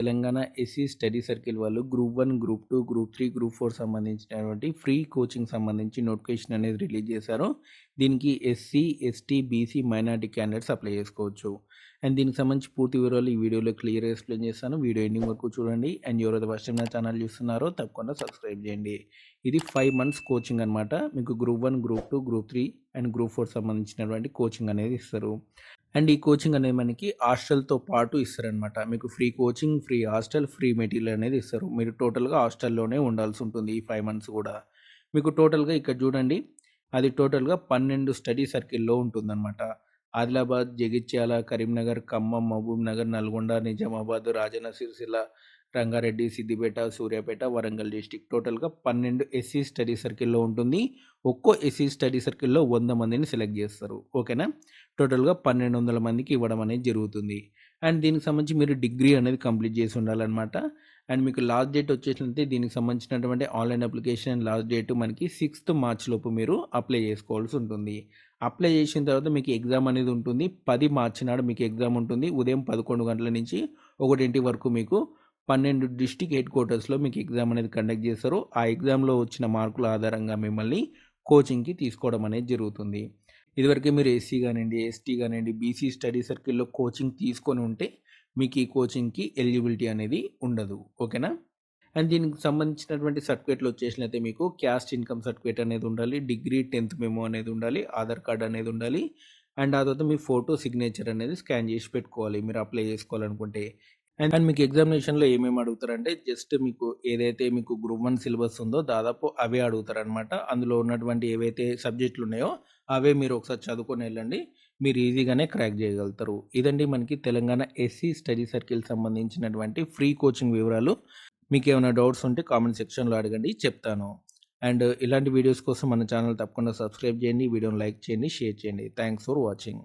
Telangana SC study circle వాళ్ళు group 1, group 2, group 3, group 4 సంబంధించినటువంటి free coaching సంబంధించి నోటిఫికేషన్ అనేది రిలీజ్ చేశారు. దీనికి SC, ST, BC, minority candidates apply చేసుకోవచ్చు. అండ్ దీనికి సంబంధించి పూర్తి వివరాలు ఈ వీడియోలో క్లియర్‌గా ఎక్స్‌ప్లెయిన్ చేస్తాను. వీడియో ఎండింగ్ వరకు చూడండి. అండ్ ఎవరైతే ఫస్ట్ టైం నా ఛానల్ చూస్తున్నారో తప్పకుండా సబ్స్క్రైబ్ చేయండి. ఇది 5 మంత్స్ కోచింగ్ అనమాట. మీకు group 1, group 2, group 3 and group 4 సంబంధించినటువంటి కోచింగ్ అనేది ఇస్తారు. అండ్ ఈ కోచింగ్ అనేది మనకి హాస్టల్‌తో పాటు ఇస్తారనమాట. మీకు free coaching, free hostel, free material అనేది ఇస్తారు. మీరు టోటల్‌గా హాస్టల్‌లోనే ఉండాల్సి ఉంటుంది ఈ 5 మంత్స్ కూడా. మీకు టోటల్‌గా ఇక్కడ చూడండి, అది టోటల్‌గా 12 స్టడీ సర్కిల్‌లో ఉంటుందన్నమాట. ఆదిలాబాద్, జగిత్యాల, కరీంనగర్, ఖమ్మం, మహబూబ్‌నగర్, నల్గొండ, నిజామాబాద్, రాజన్న సిరిసిల్ల, రంగారెడ్డి, సిద్దిపేట, సూర్యాపేట, వరంగల్ డిస్ట్రిక్ట్ టోటల్‌గా 12 ఎస్సీ స్టడీ సర్కిల్‌లో ఉంటుంది. ఒక్కో ఎస్సీ స్టడీ సర్కిల్‌లో 100 మందిని సెలెక్ట్ చేస్తారు. ఓకేనా? టోటల్‌గా 1200 మందికి ఇవ్వడం అనేది జరుగుతుంది. అండ్ దీనికి సంబంధించి మీరు డిగ్రీ అనేది కంప్లీట్ చేసి ఉండాలనమాట. అండ్ మీకు లాస్ట్ డేట్ వచ్చేసినట్టే దీనికి సంబంధించినటువంటి ఆన్‌లైన్ అప్లికేషన్ లాస్ట్ డేట్ మనకి 6థ్ మార్చ్ లోపు మీరు అప్లై చేసుకోవాల్సి ఉంటుంది. అప్లై చేసిన తర్వాత మీకు ఎగ్జామ్ అనేది ఉంటుంది. 10 మార్చి నాడు మీకు ఎగ్జామ్ ఉంటుంది. ఉదయం 11 గంటల నుంచి 1 వరకు మీకు 12 డిస్ట్రిక్ట్ హెడ్ క్వార్టర్స్‌లో మీకు ఎగ్జామ్ అనేది కండక్ట్ చేస్తారు. ఆ ఎగ్జామ్‌లో వచ్చిన మార్కుల ఆధారంగా మిమ్మల్ని కోచింగ్‌కి తీసుకోవడం అనేది జరుగుతుంది. ఇదివరకే మీరు ఎస్సీ గానియండి, ఎస్టీ గానియండి, బీసీ స్టడీ సర్కిల్‌లో కోచింగ్ తీసుకొని ఉంటే మీకు ఈ కోచింగ్‌కి ఎలిజిబిలిటీ అనేది ఉండదు. ఓకేనా? అండ్ దీనికి సంబంధించినటువంటి సర్టిఫికేట్‌లు వచ్చేసినైతే మీకు క్యాస్ట్ ఇన్‌కమ్ సర్టిఫికేట్ అనేది ఉండాలి. డిగ్రీ 10థ్ మెమో అనేది ఉండాలి. ఆధార్ కార్డ్ అనేది ఉండాలి. అండ్ ఆ తర్వాత మీ ఫోటో సిగ్నేచర్ అనేది స్కాన్ చేసి పెట్టుకోవాలి మీరు అప్లై చేసుకోవాలనుకుంటే. అండ్ మీకు ఎగ్జామినేషన్‌లో ఏమేమి అడుగుతారంటే జస్ట్ మీకు ఏదైతే మీకు గ్రూప్ 1 సిలబస్ ఉందో దాదాపు అవే అడుగుతారనమాట. అందులో ఉన్నటువంటి ఏవైతే సబ్జెక్టులు ఉన్నాయో అవే మీరు ఒకసారి చదువుకొని ఎళ్ళండి. మీరు ఈజీగానే క్రాక్ చేయగలుగుతారు. ఇదండి మనకి తెలంగాణ ఎస్సీ స్టడీ సర్కిల్ సంబంధించినటువంటి ఫ్రీ కోచింగ్ వివరాలు. మీకేమైనా డౌట్స్ ఉంటే కామెంట్ సెక్షన్‌లో అడగండి చెప్తాను. అండ్ ఇలాంటి వీడియోస్ కోసం మన ఛానల్ తప్పకుండా సబ్స్క్రైబ్ చేయండి. వీడియోని లైక్ చేయండి, షేర్ చేయండి. Thanks for watching.